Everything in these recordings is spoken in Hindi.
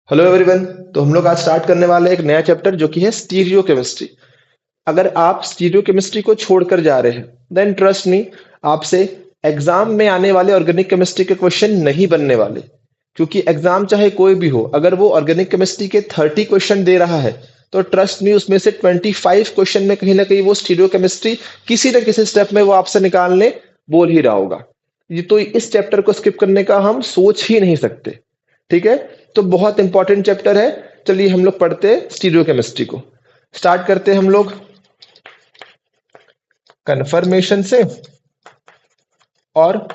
Hello everyone. तो हम लोग आज स्टार्ट करने वाले हैं एक नया चैप्टर जो कि है स्टीरियो केमिस्ट्री। अगर आप स्टीरियो केमिस्ट्री को छोड़कर जा रहे हैं देन ट्रस्ट मी, आपसे एग्जाम में आने वाले ऑर्गेनिक केमिस्ट्री के क्वेश्चन नहीं बनने वाले। क्योंकि एग्जाम चाहे कोई भी हो, अगर वो ऑर्गेनिक केमिस्ट्री के 30 क्वेश्चन दे रहा है तो ट्रस्ट मी उसमें से 25 क्वेश्चन में कहीं ना कहीं वो स्टीरियो केमिस्ट्री किसी न किसी स्टेप में वो आपसे निकालने बोल ही रहा होगा। ये तो इस चैप्टर को स्किप करने का हम सोच ही नहीं सकते। ठीक है, तो बहुत इंपॉर्टेंट चैप्टर है। चलिए हम लोग पढ़ते हैं स्टीरियो केमिस्ट्री को। स्टार्ट करते हैं हम लोग कन्फर्मेशन से और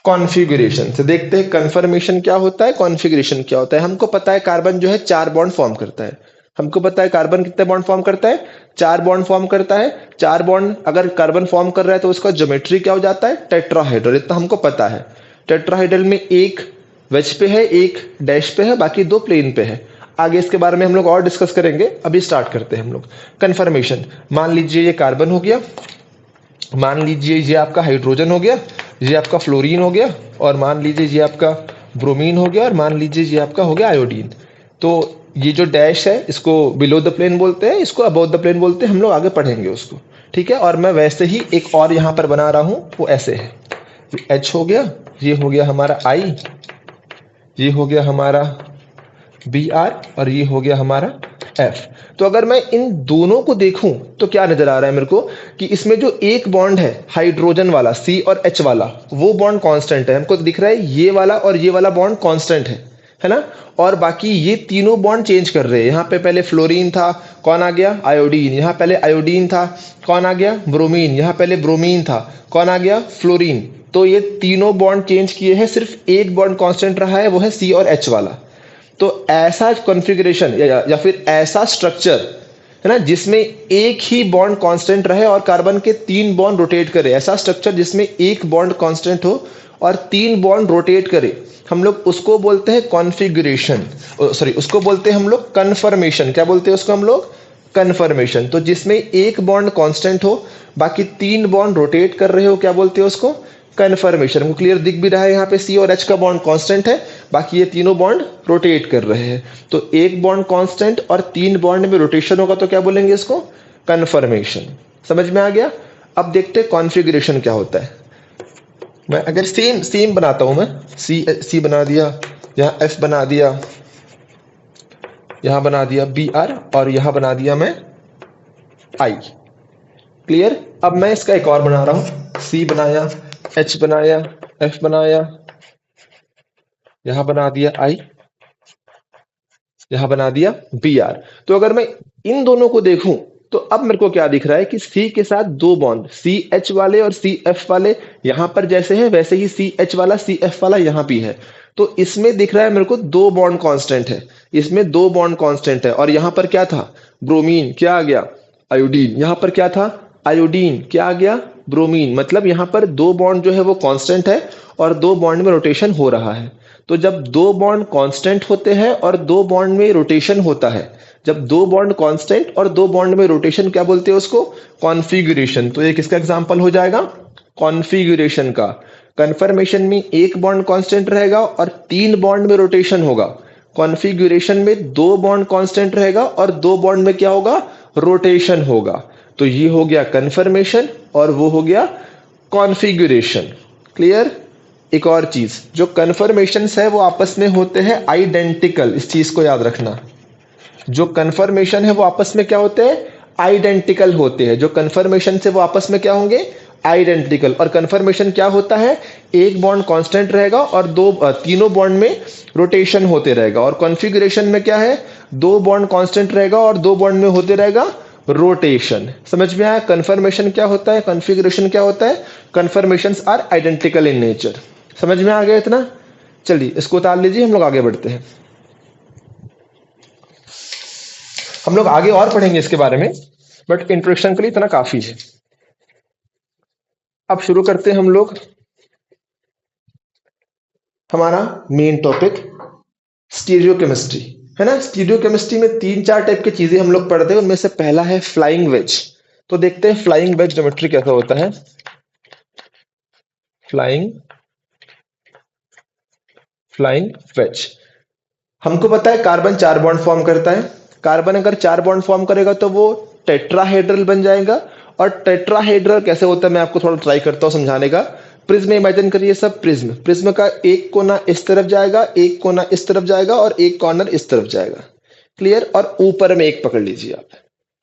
कॉन्फ़िगरेशन से। देखते हैं कन्फर्मेशन क्या होता है, कॉन्फ़िगरेशन क्या होता है। हमको पता है कार्बन जो है 4 बॉन्ड फॉर्म करता है। हमको पता है कार्बन कितने बॉन्ड फॉर्म करता है, 4 बॉन्ड फॉर्म करता है। 4 बॉन्ड अगर कार्बन फॉर्म कर रहा है तो उसका ज्योमेट्री क्या हो जाता है, टेट्राहेड्रल। इतना हमको पता है। टेट्राहेड्रल में एक वेज पे है, एक डैश पे है, बाकी 2 प्लेन पे है। आगे इसके बारे में हम लोग और डिस्कस करेंगे। अभी स्टार्ट करते हैं हम लोग कन्फर्मेशन। मान लीजिए ये कार्बन हो गया, मान लीजिए ये आपका हाइड्रोजन हो गया, ये आपका फ्लोरीन हो गया, और मान लीजिए ये आपका ब्रोमीन हो गया, और मान लीजिए ये आपका हो गया आयोडीन। तो ये जो डैश है इसको बिलो द प्लेन बोलते हैं, इसको अबव द प्लेन बोलते हैं। हम लोग आगे पढ़ेंगे उसको। ठीक है, और मैं वैसे ही एक और यहाँ पर बना रहा हूँ, वो ऐसे है। एच हो गया, ये हो गया हमारा आई, ये हो गया हमारा बी आर, और ये हो गया हमारा एफ। तो अगर मैं इन दोनों को देखूं तो क्या नजर आ रहा है मेरे को कि इसमें जो एक बॉन्ड है हाइड्रोजन वाला सी और एच वाला, वो बॉन्ड कांस्टेंट है। हमको तो दिख रहा है ये वाला और ये वाला बॉन्ड कांस्टेंट है ना। और बाकी ये तीनों बॉन्ड चेंज कर रहे हैं। यहाँ पे पहले फ्लोरीन था, कौन आ गया, आयोडीन। यहाँ पहले आयोडीन था, कौन आ गया, ब्रोमीन। यहाँ पहले ब्रोमीन था, कौन आ गया, फ्लोरीन। तो ये तीनों बॉन्ड चेंज किए हैं, सिर्फ एक बॉन्ड कांस्टेंट रहा है, वो है सी और एच वाला। तो ऐसा कॉन्फ़िगरेशन या फिर ऐसा स्ट्रक्चर है ना जिसमें एक ही बॉन्ड कांस्टेंट रहे और कार्बन के 3 बॉन्ड रोटेट करे, ऐसा स्ट्रक्चर जिसमें एक बॉन्ड कांस्टेंट हो और 3 बॉन्ड रोटेट करे, हम लोग उसको बोलते हैं कॉन्फ़िगरेशन। सॉरी, उसको बोलते हैं हम लोग कन्फर्मेशन। क्या बोलते हैं उसको हम लोग, कन्फर्मेशन। तो जिसमें एक बॉन्ड कांस्टेंट हो, बाकी 3 बॉन्ड रोटेट कर रहे हो, क्या बोलते हैं उसको, कन्फर्मेशन। हमको क्लियर दिख भी रहा है यहाँ पे सी और एच का बॉन्ड कांस्टेंट है, बाकी ये तीनों बॉन्ड रोटेट कर रहे हैं। तो एक बॉन्ड कांस्टेंट और 3 बॉन्ड में रोटेशन होगा तो क्या बोलेंगे इसको, कन्फर्मेशन। समझ में आ गया। अब देखते हैं कॉन्फ़िगरेशन क्या होता है। मैं अगर सेम सेम बनाता हूं, मैं सी सी बना दिया, यहाँ एफ बना दिया, यहाँ बना दिया बी आर, और यहाँ बना दिया मैं आई। क्लियर। अब मैं इसका एक और बना रहा हूं, सी बनाया, एच बनाया, एफ बनाया, यहां बना दिया आई, यहां बना दिया बी आर। तो अगर मैं इन दोनों को देखूं तो अब मेरे को क्या दिख रहा है कि सी के साथ 2 बॉन्ड, सी एच वाले और सी एफ वाले यहां पर जैसे है वैसे ही सी एच वाला सी एफ वाला यहां भी है। तो इसमें दिख रहा है मेरे को 2 बॉन्ड कांस्टेंट है, इसमें 2 बॉन्ड कांस्टेंट है। और यहां पर क्या था, ब्रोमीन, क्या आ गया, आयोडीन। यहां पर क्या था, आयोडीन, क्या आ गया, ब्रोमीन। मतलब यहां पर 2 बॉन्ड जो है वो कांस्टेंट है और 2 बॉन्ड में रोटेशन हो रहा है। तो जब 2 बॉन्ड कांस्टेंट होते हैं और 2 बॉन्ड में रोटेशन होता है, जब 2 बॉन्ड कांस्टेंट और 2 बॉन्ड में रोटेशन, क्या बोलते हैं उसको, कॉन्फ़िगरेशन। तो ये किसका एग्जांपल हो जाएगा, कॉन्फ़िगरेशन का। कन्फर्मेशन में एक बॉन्ड कांस्टेंट रहेगा और 3 बॉन्ड में रोटेशन होगा। कॉन्फ़िगरेशन में 2 बॉन्ड कांस्टेंट रहेगा और 2 बॉन्ड में क्या होगा, रोटेशन होगा। तो ये हो गया कन्फर्मेशन और वो हो गया कॉन्फ़िगरेशन। क्लियर। एक और चीज, जो कन्फर्मेशंस है वो आपस में होते हैं आइडेंटिकल। इस चीज को याद रखना, जो कन्फर्मेशन है वो आपस में क्या होते हैं, आइडेंटिकल होते हैं। जो कन्फर्मेशन से वो आपस में क्या होंगे, आइडेंटिकल। और कन्फर्मेशन क्या होता है, एक बॉन्ड कांस्टेंट रहेगा और तीनों बॉन्ड में रोटेशन होते रहेगा। और कॉन्फ़िगरेशन में क्या है, 2 बॉन्ड कांस्टेंट रहेगा और 2 बॉन्ड में होते रहेगा रोटेशन। समझ में आया। कन्फर्मेशन क्या होता है, कॉन्फ़िगरेशन क्या होता है, conformations are identical in nature. समझ में आ गया इतना। चलिए इसको उतार लीजिए, हम लोग आगे बढ़ते हैं। हम लोग आगे और पढ़ेंगे इसके बारे में, बट इंट्रोडक्शन के लिए इतना काफी है। अब शुरू करते हैं हम लोग हमारा मेन टॉपिक, स्टीरियो केमिस्ट्री। है ना। स्टीरियो केमिस्ट्री में 3-4 टाइप की चीजें हम लोग पढ़ते हैं। उनमें से पहला है फ्लाइंग वेज। तो देखते हैं फ्लाइंग वेज ज्योमेट्री कैसा होता है। Flying flying wedge. हमको पता है कार्बन 4 बॉन्ड फॉर्म करता है। कार्बन अगर 4 बॉन्ड फॉर्म करेगा तो वो टेट्राहेड्रल बन जाएगा। और टेट्राहेड्रल कैसे होता है मैं आपको थोड़ा ट्राई करता हूं समझाने का। प्रिज्म इमेजिन करिए सब, प्रिज्म प्रिज्म का एक कोना इस तरफ जाएगा, एक कोना इस तरफ जाएगा और एक कॉर्नर इस तरफ जाएगा। क्लियर। और ऊपर में एक पकड़ लीजिए आप।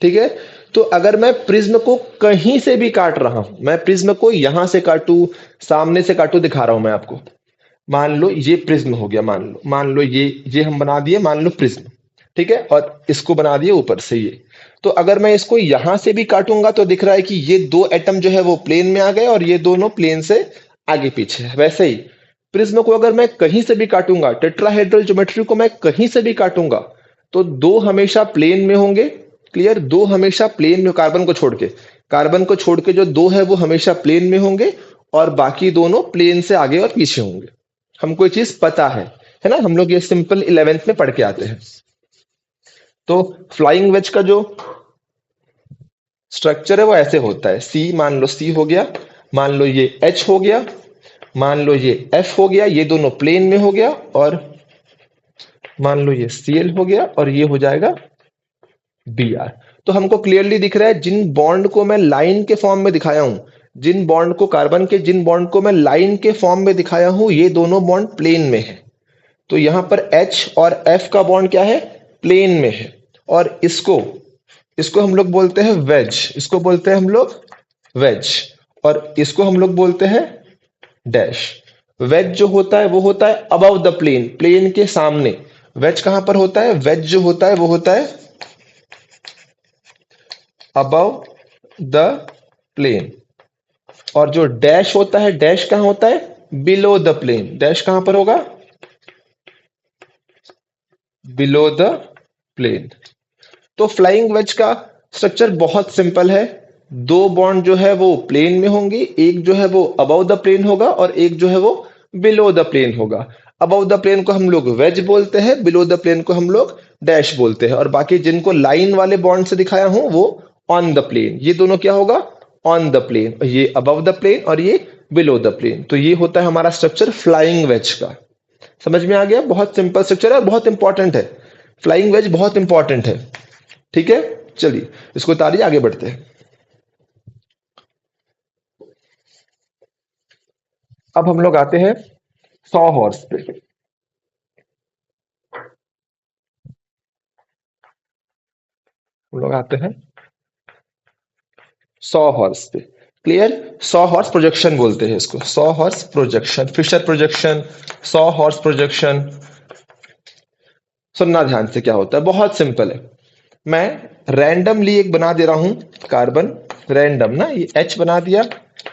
ठीक है। तो अगर मैं प्रिज्म को कहीं से भी काट रहा हूं, मैं प्रिज्म को यहां से काटू, सामने से काटू, दिखा रहा हूं मैं आपको। मान लो ये प्रिज्म हो गया, मान लो ये हम बना दिए, मान लो प्रिज्म। ठीक है। और इसको बना दिए ऊपर से ये। तो अगर मैं इसको यहां से भी काटूंगा तो दिख रहा है कि ये दो एटम जो है वो प्लेन में आ गए और ये दोनों प्लेन से आगे पीछे है। वैसे ही प्रिज्म को अगर मैं कहीं से भी काटूंगा, टेट्राहेड्रल ज्योमेट्री को मैं कहीं से भी काटूंगा, तो दो हमेशा प्लेन में होंगे। क्लियर। दो हमेशा प्लेन में, कार्बन को छोड़ के जो दो है वो हमेशा प्लेन में होंगे और बाकी दोनों प्लेन से आगे और पीछे होंगे। हमको ये चीज पता है ना। हम लोग ये सिंपल 11th में पढ़ के आते हैं। तो फ्लाइंग वेज का जो स्ट्रक्चर है वो ऐसे होता है। सी, मान लो सी हो गया, मान लो ये एच हो गया, मान लो ये एफ हो गया, ये दोनों प्लेन में हो गया, और मान लो ये सीएल हो गया और ये हो जाएगा बी आर। तो हमको क्लियरली दिख रहा है जिन बॉन्ड को मैं लाइन के फॉर्म में दिखाया हूं, जिन बॉन्ड को, कार्बन के जिन बॉन्ड को मैं लाइन के फॉर्म में दिखाया हूं, ये दोनों बॉन्ड प्लेन में है। तो यहां पर एच और एफ का बॉन्ड क्या है, प्लेन में है। और इसको इसको हम लोग बोलते हैं वेज, इसको बोलते हैं हम लोग वेज, और इसको हम लोग बोलते हैं डैश। वेज जो होता है वो होता है अबव द प्लेन, प्लेन के सामने। वेज कहां पर होता है, वेज जो होता है वो होता है अबव द प्लेन। और जो डैश होता है, डैश कहां होता है, बिलो द प्लेन। डैश कहां पर होगा, बिलो द प्लेन। तो फ्लाइंग वेज का स्ट्रक्चर बहुत सिंपल है। दो बॉन्ड जो है वो प्लेन में होंगे, एक जो है वो अबव द प्लेन होगा और एक जो है वो बिलो द प्लेन होगा। अबव द प्लेन को हम लोग वेज बोलते हैं, बिलो द प्लेन को हम लोग डैश बोलते हैं, और बाकी जिनको लाइन वाले बॉन्ड से दिखाया हूं वो ऑन द प्लेन। ये दोनों क्या होगा, ऑन द प्लेन, ये अबव द प्लेन और ये बिलो द प्लेन। तो ये होता है हमारा स्ट्रक्चर फ्लाइंग वेज का। समझ में आ गया। बहुत सिंपल स्ट्रक्चर है और बहुत इंपॉर्टेंट है। फ्लाइंग वेज बहुत इंपॉर्टेंट है। ठीक है। चलिए इसको उतारिए, आगे बढ़ते हैं। अब हम लोग आते हैं 100 हॉर्स पे। हम लोग आते हैं 100 हॉर्स पे। क्लियर। 100 हॉर्स प्रोजेक्शन बोलते हैं इसको, 100 horse projection, Fischer projection, 100 horse projection. सुनना ध्यान से, क्या होता है, बहुत सिंपल है। मैं रैंडमली एक बना दे रहा हूं कार्बन, रैंडम ना, ये H बना दिया,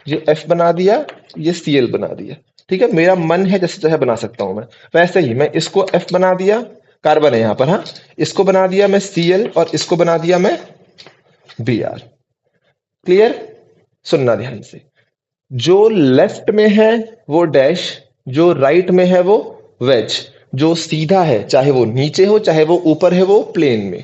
ये F बना दिया, ये Cl बना दिया। ठीक है। मेरा मन है जैसे चाहे बना सकता हूं मैं। वैसे ही मैं इसको F बना दिया, कार्बन है यहां पर, हाँ, इसको बना दिया मैं Cl और इसको बना दिया मैं Br। क्लियर। सुनना ध्यान से, जो लेफ्ट में है वो डैश, जो राइट में है वो वेज, जो सीधा है चाहे वो नीचे हो चाहे वो ऊपर है वो प्लेन में।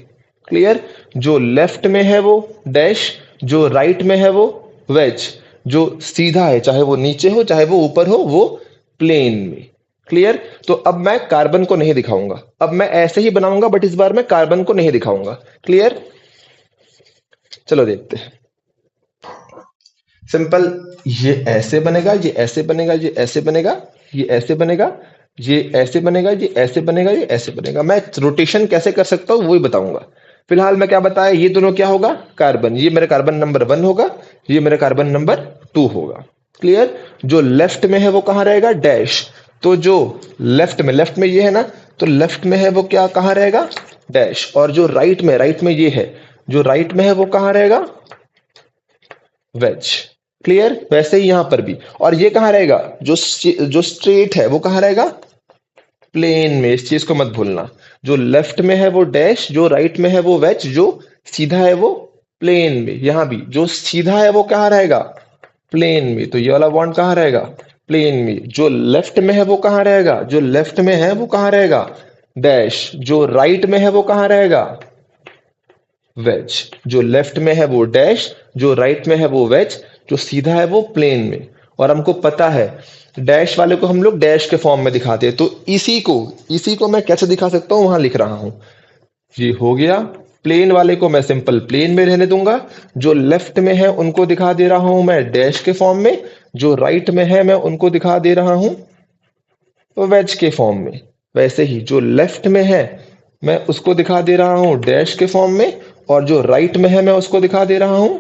क्लियर। जो लेफ्ट में है वो डैश, जो राइट में है वो वेज, जो सीधा है चाहे वो नीचे हो चाहे वो ऊपर हो वो प्लेन में। क्लियर। तो अब मैं कार्बन को नहीं दिखाऊंगा, अब मैं ऐसे ही बनाऊंगा, बट इस बार मैं कार्बन को नहीं दिखाऊंगा। क्लियर। चलो देखते हैं। सिंपल, ये ऐसे बनेगा, ये ऐसे बनेगा, ये ऐसे बनेगा, ये ऐसे बनेगा, ये ऐसे बनेगा, ये ऐसे बनेगा, ये ऐसे बनेगा। मैं रोटेशन कैसे कर सकता हूं वही बताऊंगा। फिलहाल मैं क्या बताया, ये दोनों क्या होगा, कार्बन, ये मेरा कार्बन नंबर 1 होगा, ये मेरा कार्बन नंबर 2 होगा। क्लियर। जो लेफ्ट में है वो कहां रहेगा, डैश। तो जो लेफ्ट में ये है ना, तो लेफ्ट में है वो क्या, कहां रहेगा, डैश। और जो राइट में ये है, जो राइट में है वो कहां रहेगा, वेज। क्लियर। वैसे ही यहां पर भी। और ये कहां रहेगा, जो स्ट्रेट है वो कहां रहेगा, प्लेन में। इस चीज को मत भूलना, जो लेफ्ट में है वो डैश, जो राइट में है वो वेज, जो सीधा है वो प्लेन में। यहां भी जो सीधा है वो कहां रहेगा, प्लेन में। तो ये वाला बॉन्ड कहां रहेगा, प्लेन में। जो लेफ्ट में है वो कहां रहेगा, जो लेफ्ट में है वो कहां रहेगा, डैश। जो राइट में है वो कहां रहेगा, वेज। जो लेफ्ट में है वो डैश, जो राइट में है वो वेज, जो सीधा है वो प्लेन में। और हमको पता है डैश वाले को हम लोग डैश के फॉर्म में दिखाते हैं। तो इसी को मैं कैसे दिखा सकता हूं, वहां लिख रहा हूं। ये हो गया। प्लेन वाले को मैं सिंपल प्लेन में रहने दूंगा। जो लेफ्ट में है उनको दिखा दे रहा हूं मैं डैश के फॉर्म में, जो राइट में है मैं उनको दिखा दे रहा हूं वेज के फॉर्म में। वैसे ही जो लेफ्ट में है मैं उसको दिखा दे रहा हूं डैश के फॉर्म में, और जो राइट में है मैं उसको दिखा दे रहा हूं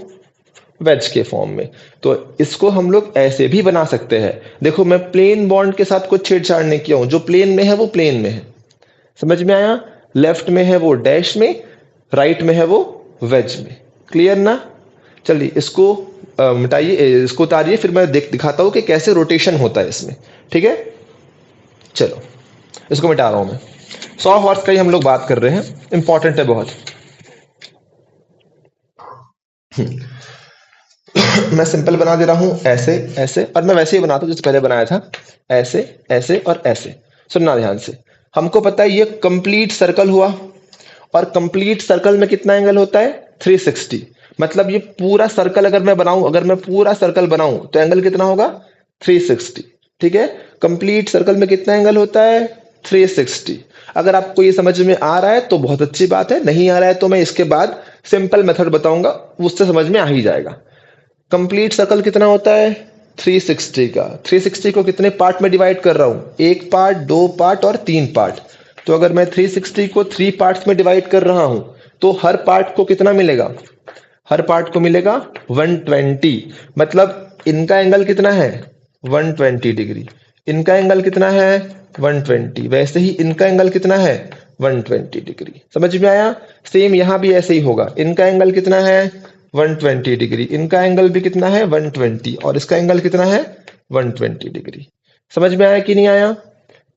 वेज के फॉर्म में। तो इसको हम लोग ऐसे भी बना सकते हैं। देखो मैं प्लेन बॉन्ड के साथ कुछ छेड़छाड़ नहीं किया हूं, जो प्लेन में है वो प्लेन में है। समझ में आया? लेफ्ट में है वो डैश में, राइट में है वो वेज में। क्लियर ना? चलिए इसको मिटाइए, इसको उतारिए, फिर मैं दिखाता हूं कि कैसे रोटेशन होता है इसमें। ठीक है, चलो इसको मिटा रहा हूं मैं। 100 हॉर्स का ही हम लोग बात कर रहे हैं, इंपॉर्टेंट है बहुत। मैं सिंपल बना दे रहा हूं ऐसे ऐसे, और मैं वैसे ही बनाता हूं जैसे पहले बनाया था, ऐसे ऐसे और ऐसे। सुनना ध्यान से। हमको पता है ये कंप्लीट सर्कल हुआ, और कंप्लीट सर्कल में कितना एंगल होता है? 360। मतलब ये पूरा सर्कल अगर मैं बनाऊं, अगर मैं पूरा सर्कल बनाऊं तो एंगल कितना होगा? 360। ठीक है, कंप्लीट सर्कल में कितना एंगल होता है? 360। अगर आपको ये समझ में आ रहा है तो बहुत अच्छी बात है, नहीं आ रहा है तो मैं इसके बाद सिंपल मेथड बताऊंगा, उससे समझ में आ ही जाएगा। कंप्लीट सर्कल कितना होता है? 360 का। 360 को कितने पार्ट में डिवाइड कर रहा हूं? एक पार्ट, दो पार्ट और तीन पार्ट। तो अगर मैं 360 को 3 पार्ट्स में डिवाइड कर रहा हूं तो हर पार्ट को कितना मिलेगा? हर पार्ट को मिलेगा 120। मतलब इनका एंगल कितना है? 120 डिग्री। इनका एंगल कितना है? 120। वैसे ही इनका एंगल कितना है? 120 डिग्री। समझ में आया? सेम यहां भी ऐसे ही होगा। इनका एंगल कितना है? 120 डिग्री। इनका एंगल भी कितना है? 120। और इसका एंगल कितना है? 120 डिग्री। समझ में आया कि नहीं आया?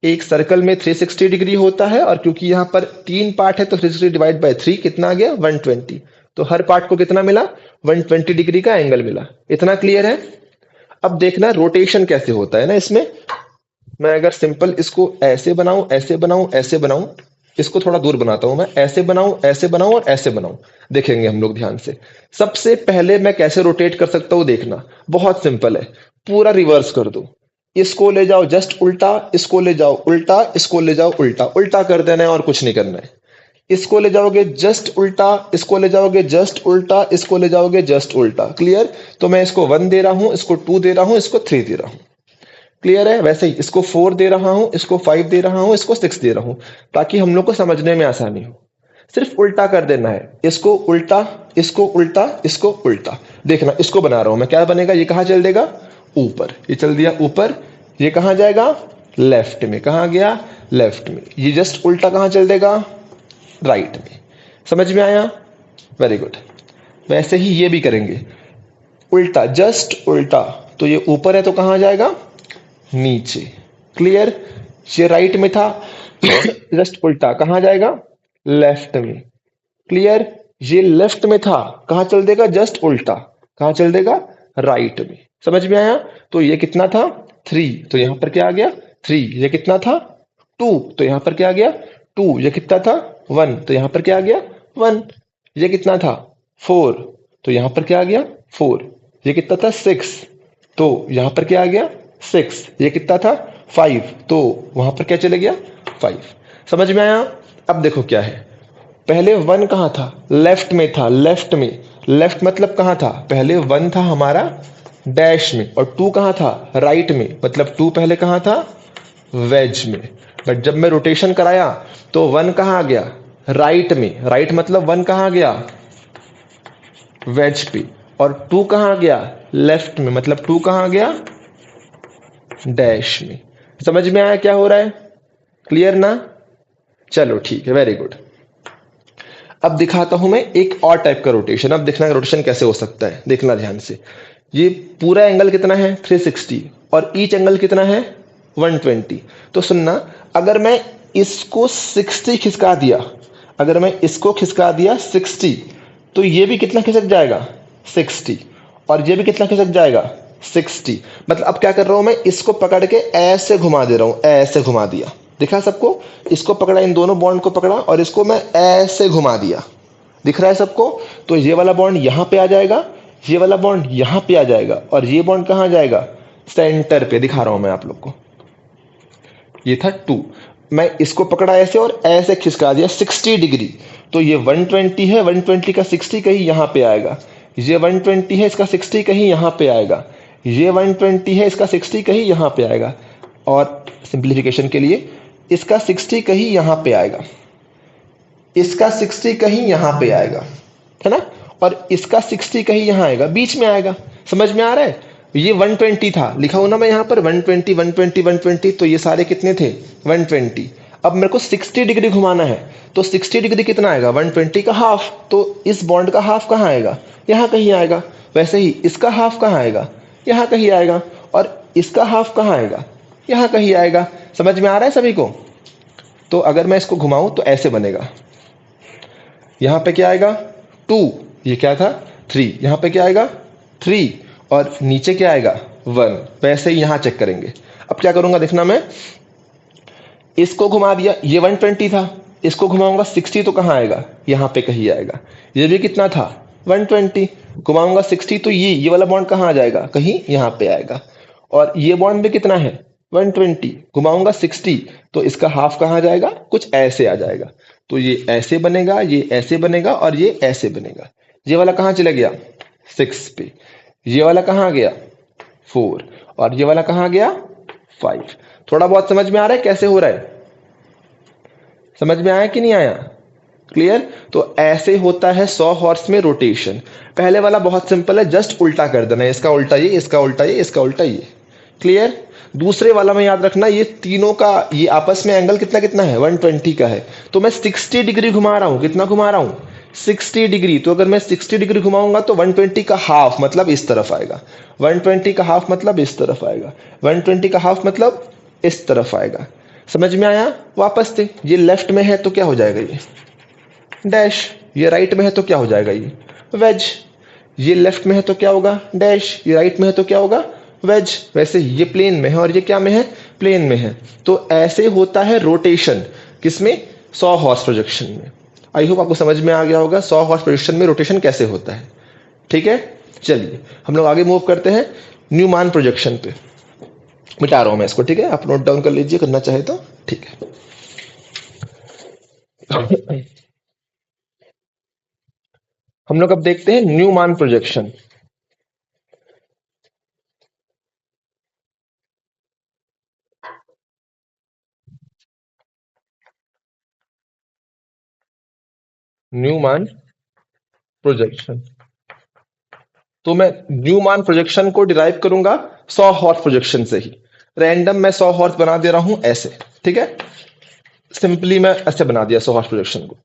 एक सर्कल में 360 डिग्री होता है, और क्योंकि यहाँ पर 3 पार्ट है तो 360 डिवाइड बाय 3 कितना आ गया? 120। तो हर पार्ट को कितना मिला? 120 डिग्री का एंगल मिला। इतना क्लियर है? अब देखना रोटेशन कैसे होता है ना इसमें। मैं अगर सिंपल इसको ऐसे बनाऊं, ऐसे बनाऊं, ऐसे बनाऊं, इसको थोड़ा दूर बनाता हूं मैं, ऐसे बनाऊं, ऐसे बनाऊं और ऐसे बनाऊं, देखेंगे हम लोग ध्यान से। सबसे पहले मैं कैसे रोटेट कर सकता हूं देखना, बहुत सिंपल है। पूरा रिवर्स कर दो, इसको ले जाओ जस्ट उल्टा, इसको ले जाओ उल्टा, इसको ले जाओ उल्टा, उल्टा कर देना है और कुछ नहीं करना है। इसको ले जाओगे जस्ट उल्टा, इसको ले जाओगे जस्ट उल्टा, इसको ले जाओगे जस्ट उल्टा। क्लियर? तो मैं इसको 1 दे रहा हूं, इसको 2 दे रहा हूं, इसको 3 दे रहा हूं। क्लियर है? वैसे ही इसको 4 दे रहा हूं, इसको 5 दे रहा हूं, इसको 6 दे रहा हूं, ताकि हम लोग को समझने में आसानी हो। सिर्फ उल्टा कर देना है, इसको उल्टा, इसको उल्टा, इसको उल्टा। देखना इसको बना रहा हूं मैं, क्या बनेगा? ये कहां चल देगा? ऊपर। ये चल दिया ऊपर। ये कहां जाएगा? लेफ्ट में। कहां गया? लेफ्ट में। ये जस्ट उल्टा कहां चल देगा? राइट में। समझ में आया? Very good. वैसे ही ये भी करेंगे, उल्टा, जस्ट उल्टा। तो ये ऊपर है तो कहां जाएगा? नीचे। क्लियर? ये राइट में था, जस्ट उल्टा कहां जाएगा? लेफ्ट में। क्लियर? ये लेफ्ट में था, कहां चल देगा? जस्ट उल्टा, कहां चल देगा? राइट में। समझ में आया? तो ये कितना था? 3। तो यहां पर क्या आ गया? 3। ये कितना था? 2। तो यहां पर क्या आ गया? 2। ये कितना था? 1। तो यहां पर क्या आ गया? 1। ये कितना था? 4। तो यहां पर क्या आ गया? 4। ये कितना था? 6। तो यहां पर क्या आ गया? 6। ये कितना था? 5। तो वहां पर क्या चले गया? 5। समझ में आया? अब देखो क्या है, पहले 1 कहां था? लेफ्ट में था। लेफ्ट में, लेफ्ट मतलब कहां था? पहले 1 था हमारा डैश में, और 2 कहां था? राइट में। मतलब 2 पहले कहां था? वेज में। बट जब मैं रोटेशन कराया तो 1 कहां आ गया? राइट में। राइट मतलब 1 कहां गया? वेज पे। और 2 कहां गया? लेफ्ट में। मतलब 2 कहां गया? डैश में। समझ में आया क्या हो रहा है? क्लियर ना? चलो ठीक है, वेरी गुड। अब दिखाता हूं मैं एक और टाइप का रोटेशन। अब देखना रोटेशन कैसे हो सकता है, देखना ध्यान से। ये पूरा एंगल कितना है? 360। और ईच एंगल कितना है? 120। तो सुनना, अगर मैं इसको 60 खिसका दिया, अगर मैं इसको खिसका दिया 60, तो ये भी कितना खिसक जाएगा? 60। और ये भी कितना खिसक जाएगा? 60। मतलब अब क्या कर रहा हूं मैं, इसको पकड़ के ऐसे घुमा दे रहा हूं, ऐसे घुमा दिया। दिखा सबको? इसको पकड़ा, इन दोनों बॉन्ड को पकड़ा और इसको मैं ऐसे घुमा दिया। दिख रहा है सबको? तो ये वाला बॉन्ड यहां पे आ जाएगा, ये वाला बॉन्ड यहां पे आ जाएगा, और ये बॉन्ड कहां जाएगा? सेंटर पे दिखा रहा हूं मैं आप लोग को। ये था 2, मैं इसको पकड़ा ऐसे और ऐसे खिसका दिया 60 डिग्री, तो ये 120 है, 120 का 60 कहीं यहां पे आएगा, ये 120 है, इसका 60 कहीं यहां पे आएगा, ये 120 है, इसका 60 कहीं यहां पे आएगा, और सिंप्लीफिकेशन के लिए इसका 60 कहीं यहां पे आएगा, इसका 60 कहीं यहां पे आएगा, है ना, और इसका 60 कहीं यहां आएगा, बीच में आएगा। समझ में आ रहा है? ये 120 था, लिखा हूं ना मैं यहां पर 120 120 120, तो ये सारे कितने थे 120। अब मेरे को 60 डिग्री घुमाना है, तो 60 डिग्री कितना आएगा 120 का हाफ, तो इस बॉन्ड का हाफ कहां आएगा, यहां कहीं आएगा। वैसे ही इसका हाफ कहां आएगा, यहां कहीं आएगा, और इसका हाफ कहां आएगा, यहां कहीं आएगा। समझ में आ रहा है सभी को? तो अगर मैं इसको घुमाऊं तो ऐसे बनेगा, यहां पे क्या आएगा 2, ये क्या था 3, यहां पे क्या आएगा 3, और नीचे क्या आएगा 1। वैसे ही यहां चेक करेंगे। अब क्या करूंगा देखना, मैं इसको घुमा दिया, ये 120 था, इसको घुमाऊंगा 60, तो कहां आएगा, यहां पे कहीं आएगा। ये भी कितना था 120, घुमाऊंगा 60, तो ये वाला बॉन्ड कहां आ जाएगा, कहीं यहां पे आएगा। और ये बॉन्ड भी कितना है 120, घुमाऊंगा 60, तो इसका हाफ कहां जाएगा, कुछ ऐसे आ जाएगा। तो ये ऐसे बनेगा, ये ऐसे बनेगा, और ये ऐसे बनेगा। ये वाला कहां चला गया 6 पे, ये वाला कहां गया 4, और ये वाला कहां गया 5। थोड़ा बहुत समझ में आ रहा है कैसे हो रहा है? समझ में आया कि नहीं आया? क्लियर? तो ऐसे होता है 100 हॉर्स में रोटेशन। पहले वाला बहुत सिंपल है, जस्ट उल्टा कर देना, इसका उल्टा ये, इसका उल्टा ये, इसका उल्टा ये। क्लियर? दूसरे वाला में याद रखना, ये तीनों का ये आपस में एंगल कितना कितना है 120 का है, तो मैं 60 डिग्री घुमा रहा हूं। कितना घुमा रहा हूं 60 डिग्री। तो अगर मैं 60 डिग्री घुमाऊंगा तो 120 का हाफ मतलब इस तरफ आएगा, 120 का हाफ मतलब इस तरफ आएगा, 120 का हाफ मतलब इस तरफ आएगा। समझ में आया? वापस से, ये लेफ्ट में है तो क्या हो जाएगा ये डैश, ये राइट में है तो क्या हो जाएगा ये वेज, ये लेफ्ट में है तो क्या होगा डैश, ये राइट में है तो क्या होगा वेज। वैसे ये प्लेन में है और ये क्या में है प्लेन में है। तो ऐसे होता है रोटेशन, किसमें 100 हॉर्स प्रोजेक्शन में। आई होप आपको समझ में आ गया होगा 100 हॉर्स प्रोजेक्शन में रोटेशन कैसे होता है। ठीक है, चलिए हम लोग आगे मूव करते हैं न्यूमान प्रोजेक्शन पे। मिटा रहा हूं मैं इसको, ठीक है, आप नोट डाउन कर लीजिए करना चाहे तो। ठीक है, हम लोग अब देखते हैं न्यूमान प्रोजेक्शन। न्यूमान प्रोजेक्शन, तो मैं न्यूमान प्रोजेक्शन को डिराइव करूंगा 100 हॉर्स प्रोजेक्शन से ही। रैंडम मैं 100 हॉर्स बना दे रहा हूं ऐसे, ठीक है, सिंपली मैं ऐसे बना दिया 100 हॉर्स प्रोजेक्शन को।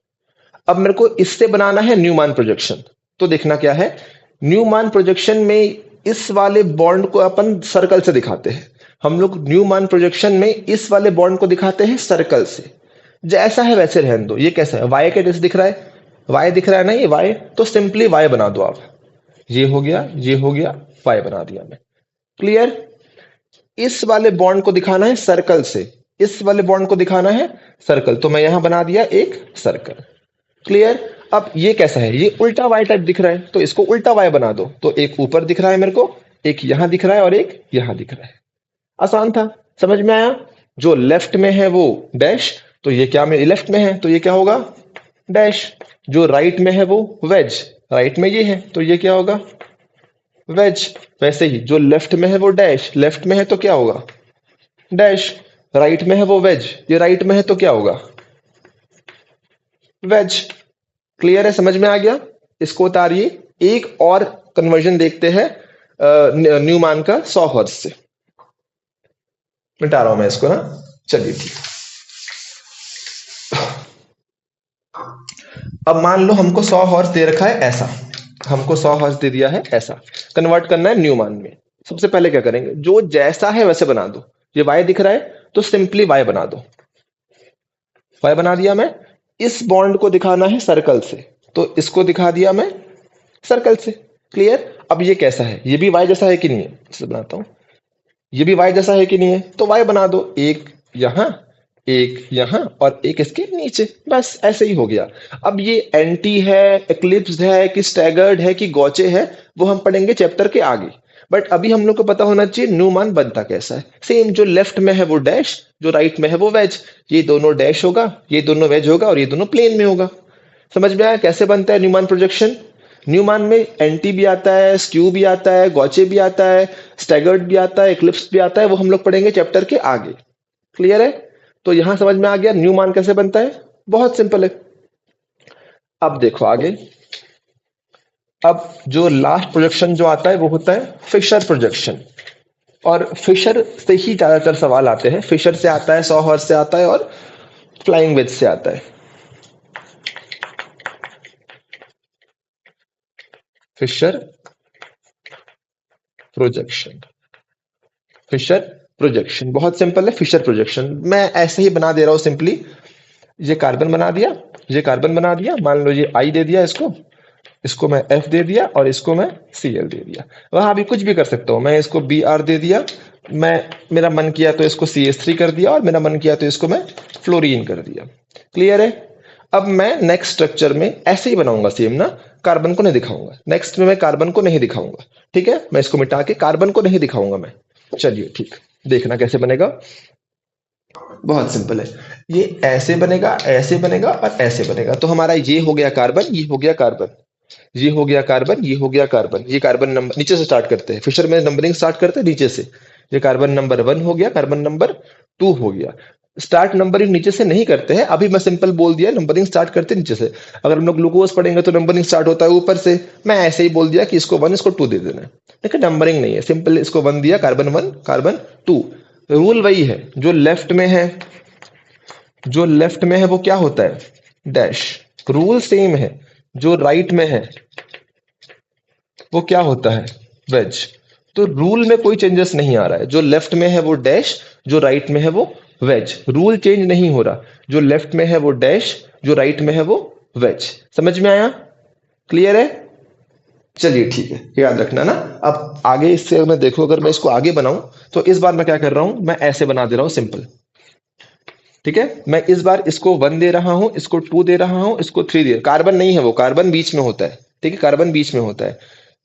अब मेरे को इससे बनाना है न्यूमान प्रोजेक्शन। तो देखना क्या है, न्यूमान प्रोजेक्शन में इस वाले बॉन्ड को अपन सर्कल से दिखाते हैं। हम लोग न्यूमान प्रोजेक्शन में इस वाले बॉन्ड को दिखाते हैं सर्कल से। जैसा है वैसे रहने दो। ये कैसा है, वाई के जैसे दिख रहा है, वाई दिख रहा है ना ये वाई, तो सिंपली वाई बना दो आप। ये हो गया, ये हो गया, वाई बना दिया मैं। क्लियर? इस वाले बॉन्ड को दिखाना है सर्कल से, इस वाले बॉन्ड को दिखाना है सर्कल, तो मैं यहां बना दिया एक सर्कल। क्लियर? अब ये कैसा है, ये उल्टा वाई टाइप दिख रहा है, तो इसको उल्टा वाई बना दो। तो एक ऊपर दिख रहा है मेरे को, एक यहां दिख रहा है और एक यहां दिख रहा है। आसान था, समझ में आया? जो लेफ्ट में है वो डैश, तो ये क्या में लेफ्ट में है तो ये क्या होगा डैश। जो राइट में है वो वेज, राइट में ये है तो ये क्या होगा वेज। वैसे ही जो लेफ्ट में है वो डैश, लेफ्ट में है तो क्या होगा डैश, राइट में है वो वेज, ये राइट में है तो क्या होगा वेज। क्लियर है, समझ में आ गया? इसको उतारिए। एक और कन्वर्जन देखते हैं न्यूमान का 100 हर्ट्ज से। मिटा रहा हूं मैं इसको ना, चलिए ठीक। अब मान लो हमको 100 हॉर्स दे रखा है ऐसा, हमको 100 हॉर्स दे दिया है ऐसा, कन्वर्ट करना है न्यूमान में। सबसे पहले क्या करेंगे, जो जैसा है वैसे बना दो। ये वाई दिख रहा है तो सिंपली वाई बना दो, वाई बना दिया मैं। इस बॉन्ड को दिखाना है सर्कल से, तो इसको दिखा दिया मैं सर्कल से। क्लियर? अब ये कैसा है, ये भी वाई जैसा है कि नहीं है, इसे बनाता हूं। ये भी वाई जैसा है कि नहीं है, तो वाई बना दो, एक यहां, एक यहां और एक इसके नीचे, बस ऐसे ही हो गया। अब ये एंटी है, एक्लिप्स है कि स्टैगर्ड है कि गौचे है, वो हम पढ़ेंगे चैप्टर के आगे। बट अभी हम लोग को पता होना चाहिए न्यूमान बनता कैसा है। सेम, जो लेफ्ट में है वो डैश, जो राइट में है वो वेज। ये दोनों डैश होगा, ये दोनों वेज होगा और ये दोनों प्लेन में होगा। समझ में आया कैसे बनता है न्यूमान प्रोजेक्शन? न्यूमान में एंटी भी आता है, स्क्यू भी आता है, गॉचे भी आता है, स्टैगर्ड भी आता है, इक्लिप्स भी आता है। वो हम लोग पढ़ेंगे चैप्टर के आगे। क्लियर है? तो यहां समझ में आ गया न्यूमान कैसे बनता है। बहुत सिंपल है। अब देखो आगे। अब जो लास्ट प्रोजेक्शन जो आता है वो होता है फिशर प्रोजेक्शन। और फिशर से ही ज्यादातर सवाल आते हैं। फिशर से आता है, सॉहर्स से आता है और फ्लाइंग वेज से आता है। फिशर प्रोजेक्शन, फिशर प्रोजेक्शन बहुत सिंपल है। फिशर प्रोजेक्शन मैं ऐसे ही बना दे रहा हूं सिंपली। ये कार्बन बना दिया, ये कार्बन बना दिया, मान लो ये आई दे दिया, इसको इसको मैं एफ दे दिया और इसको मैं सी एल दे दिया। वहां भी कुछ भी कर सकता हूं मैं। इसको बी आर दे दिया, मैं मेरा मन किया तो इसको सी एस थ्री कर दिया और मेरा मन किया तो इसको मैं फ्लोरीन कर दिया। क्लियर है? अब मैं नेक्स्ट स्ट्रक्चर में ऐसे ही बनाऊंगा सेम ना, कार्बन को नहीं दिखाऊंगा। नेक्स्ट में मैं कार्बन को नहीं दिखाऊंगा। ठीक है, मैं इसको मिटा के कार्बन को नहीं दिखाऊंगा मैं। चलिए ठीक, देखना कैसे बनेगा। बहुत सिंपल है। ये ऐसे बनेगा, ऐसे बनेगा और ऐसे बनेगा। तो हमारा ये हो गया कार्बन, ये हो गया कार्बन, ये हो गया कार्बन, ये हो गया कार्बन। ये कार्बन नंबर नीचे से स्टार्ट करते हैं, फिशर में नंबरिंग स्टार्ट करते हैं नीचे से। ये कार्बन नंबर 1 हो गया, कार्बन नंबर 2 हो गया। स्टार्ट नंबरिंग नीचे से नहीं करते हैं, अभी मैं सिंपल बोल दिया नंबरिंग स्टार्ट करते हैं नीचे से। अगर हम लोग ग्लूकोज पढ़ेंगे तो नंबरिंग स्टार्ट होता है ऊपर से। मैं ऐसे ही बोल दिया कि इसको 1 इसको 2 दे देना है। देखिए नंबरिंग नहीं है, सिंपल इसको 1 दिया, कार्बन 1 कार्बन 2। रूल वही है, जो लेफ्ट में है, जो लेफ्ट में है वो क्या होता है, डैश। रूल सेम है, जो राइट में है वो क्या होता है, वेज। तो रूल में कोई चेंजेस नहीं आ रहा है। जो लेफ्ट में है वो डैश, जो राइट में है वो वेज। रूल चेंज नहीं हो रहा। जो लेफ्ट में है वो डैश, जो राइट में है वो वेज। समझ में आया? क्लियर है? चलिए ठीक है, याद रखना ना। अब आगे इससे मैं देखो, अगर मैं इसको आगे बनाऊं तो इस बार मैं क्या कर रहा हूं, मैं ऐसे बना दे रहा हूं सिंपल। ठीक है, मैं इस बार इसको 1 दे रहा हूं, इसको 2 दे रहा हूं, इसको 3 दे। कार्बन नहीं है वो, कार्बन बीच में होता है। ठीक है, कार्बन बीच में होता है।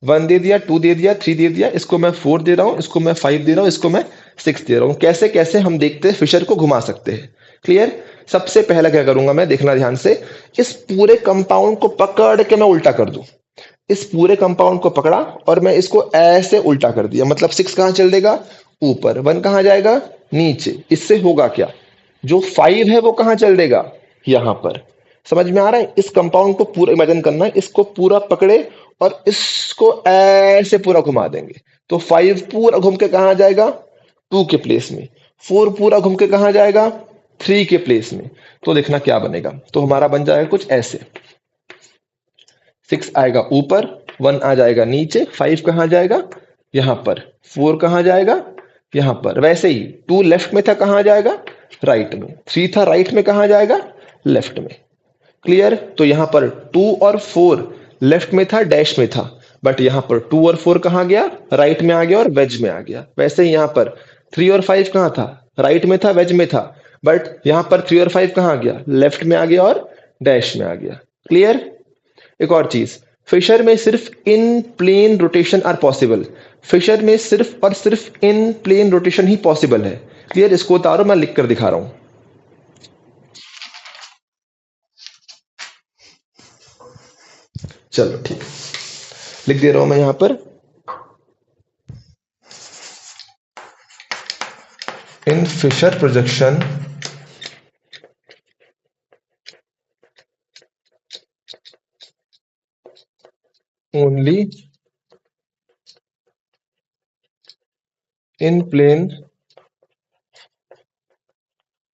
1 दे दिया, 2 दे दिया, 3 दे दिया, इसको मैं 4 दे रहा हूं, इसको मैं 5 दे रहा हूं, इसको मैं 6 दे रहा हूं। कैसे कैसे हम देखते हैं, फिशर को घुमा सकते हैं। क्लियर? सबसे पहला क्या करूंगा मैं, देखना ध्यान से। इस पूरे कंपाउंड को पकड़ के मैं उल्टा कर दूं। इस पूरे कंपाउंड को पकड़ा और मैं इसको ऐसे उल्टा कर दिया। मतलब 6 कहां चल देगा, ऊपर। 1 कहां जाएगा, नीचे। इससे होगा क्या, जो 5 है वो कहां चल देगा, यहां पर। समझ में आ रहा है? इस कंपाउंड को पूरा इमेजिन करना है, इसको पूरा पकड़े और इसको ऐसे पूरा घुमा देंगे। तो 5 पूरा घूम के कहां जाएगा, 2 के प्लेस में। 4 पूरा घूम के कहां जाएगा, 3 के प्लेस में। तो देखना क्या बनेगा। तो हमारा बन जाएगा कुछ ऐसे। 6 आएगा ऊपर, 1 आ जाएगा नीचे, 5 कहां जाएगा, यहां पर। 4 कहां जाएगा, यहां पर। वैसे ही 2 लेफ्ट में था, कहां जाएगा, राइट में। 3 था, राइट में कहां जाएगा, लेफ्ट में। क्लियर? तो यहां पर 2 और 4 लेफ्ट में था, डैश में था। बट यहां पर 2 और 4 कहां गया, राइट में आ गया और वेज में आ गया। वैसे ही यहां पर 3 और 5 कहां था, राइट में था, वेज में था। बट यहां पर 3 और 5 कहां गया, लेफ्ट में आ गया और डैश में आ गया। क्लियर? एक और चीज, फिशर में सिर्फ in plane rotation are possible. Fischer में सिर्फ और सिर्फ इन प्लेन रोटेशन ही पॉसिबल है। क्लियर? इसको उतारो, मैं लिख कर दिखा रहा हूं। चलो ठीक, लिख दे रहा हूं मैं यहां पर। In Fischer projection only in plane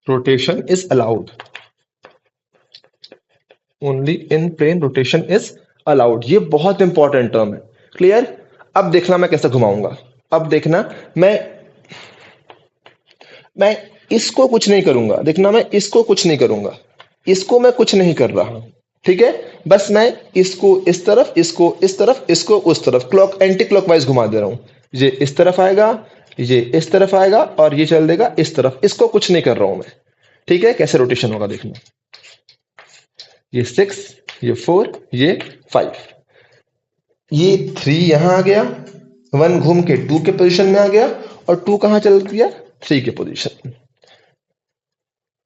rotation is allowed. Only in plane rotation is allowed. ये बहुत इंपॉर्टेंट टर्म है। क्लियर? अब देखना मैं कैसे घुमाऊंगा। अब देखना, मैं इसको कुछ नहीं करूंगा। देखना, मैं इसको कुछ नहीं करूंगा, इसको मैं कुछ नहीं कर रहा हूं। ठीक है, बस मैं इसको इस तरफ, इसको इस तरफ, इसको उस तरफ, क्लॉक एंटी क्लॉकवाइज घुमा दे रहा हूं। ये इस तरफ आएगा, ये इस तरफ आएगा और ये चल देगा इस तरफ। इसको कुछ नहीं कर रहा हूं मैं। ठीक है, कैसे रोटेशन होगा देखना। ये 6, ये 4, ये 5, ये 3 यहां आ गया, 1 घूम के 2 के पोजीशन में आ गया और 2 कहां चल गया, 3 के पोजीशन में।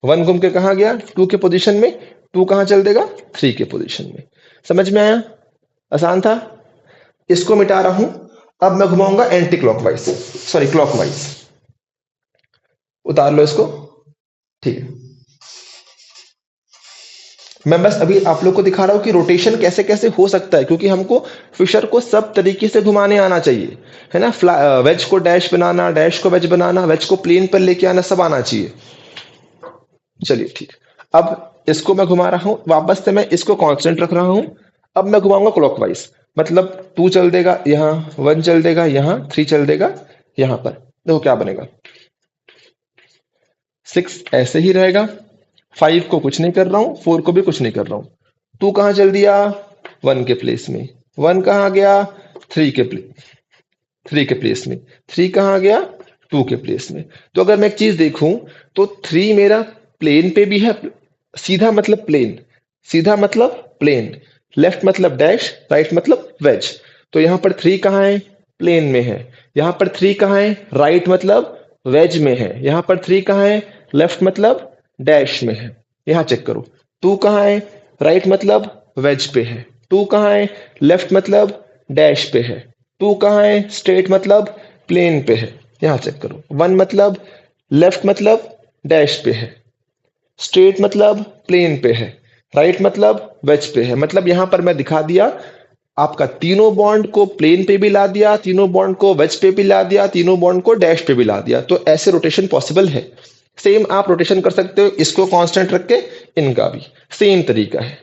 1 घूम के कहां गया, 2 के पोजीशन में, 2 कहां चल देगा, 3 के पोजीशन में। समझ में आया, आसान था। इसको मिटा रहा हूं, अब मैं घुमाऊंगा एंटी क्लॉकवाइज, सॉरी क्लॉकवाइज। उतार लो इसको, ठीक है। मैं बस अभी आप लोग को दिखा रहा हूं कि रोटेशन कैसे कैसे हो सकता है, क्योंकि हमको फिशर को सब तरीके से घुमाने आना चाहिए, है ना। वेज को डैश बनाना, डैश को वेज बनाना, वेज को प्लेन पर लेके आना, सब आना चाहिए। चलिए ठीक, अब इसको मैं घुमा रहा हूं, वापस से मैं इसको कांस्टेंट रख रहा हूं। अब मैं घुमाऊंगा क्लॉकवाइज, मतलब 2 चल देगा यहाँ, 1 चल देगा यहाँ, 3 चल देगा यहाँ पर। देखो क्या बनेगा, 6 ऐसे ही रहेगा, 5 को कुछ नहीं कर रहा हूं, 4 को भी कुछ नहीं कर रहा हूं। 2 कहां चल दिया, 1 के प्लेस में। 1 कहां गया, 3 के प्लेस में। 3 कहां गया, 2 के प्लेस में। तो अगर मैं एक चीज देखूं तो 3 मेरा प्लेन पे भी है, सीधा मतलब प्लेन, सीधा मतलब प्लेन, लेफ्ट मतलब डैश, राइट मतलब वेज। तो यहां पर 3 कहां है, प्लेन में है। यहां पर 3 कहां है, राइट मतलब वेज में है। यहां पर 3 कहां है, लेफ्ट मतलब डैश में है। यहां चेक करो, 2 कहां है, राइट मतलब वेज पे है। 2 कहां है, लेफ्ट मतलब डैश पे है। 2 कहां है, स्ट्रेट मतलब प्लेन पे है। यहां चेक करो, 1 मतलब लेफ्ट मतलब डैश पे है, स्ट्रेट मतलब प्लेन पे है, राइट मतलब वेज पे है। मतलब यहां पर मैं दिखा दिया आपका तीनों बॉन्ड को प्लेन पे भी ला दिया, तीनों बॉन्ड को वेज पे भी ला दिया, तीनों बॉन्ड को डैश पे भी ला दिया। तो ऐसे रोटेशन पॉसिबल है। सेम आप रोटेशन कर सकते हो, इसको कांस्टेंट रख के, इनका भी सेम तरीका है।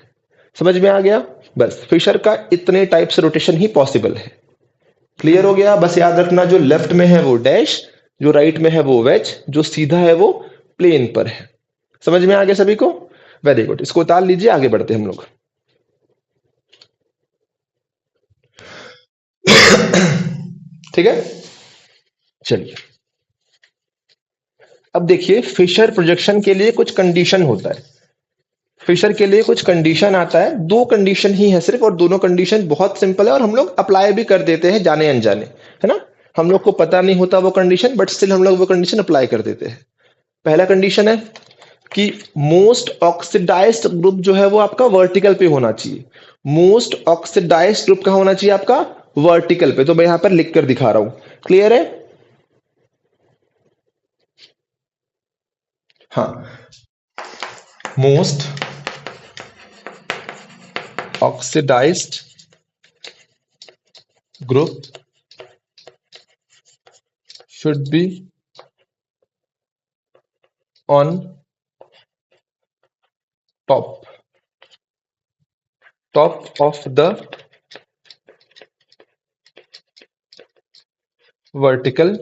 समझ में आ गया, बस फिशर का इतने टाइप से रोटेशन ही पॉसिबल है। क्लियर हो गया, बस याद रखना जो लेफ्ट में है वो डैश, जो राइट में है वो वेज, जो सीधा है वो प्लेन पर है। समझ में आ गया सभी को, वेरी गुड। इसको उतार लीजिए, आगे बढ़ते हम लोग। ठीक है, चलिए अब देखिए, फिशर प्रोजेक्शन के लिए कुछ कंडीशन होता है। फिशर के लिए कुछ कंडीशन आता है, 2 कंडीशन ही है सिर्फ, और दोनों कंडीशन बहुत सिंपल है और हम लोग अप्लाई भी कर देते हैं जाने अनजाने, है ना। हम लोग को पता नहीं होता वो कंडीशन, बट स्टिल हम लोग वो कंडीशन अप्लाई कर देते हैं। पहला कंडीशन है कि मोस्ट ऑक्सीडाइज्ड ग्रुप जो है वो आपका वर्टिकल पे होना चाहिए। मोस्ट ऑक्सीडाइज्ड ग्रुप कहां होना चाहिए आपका, वर्टिकल पे। तो मैं यहां पर लिख कर दिखा रहा हूं, क्लियर है। हाँ, most oxidised group should be on top of the vertical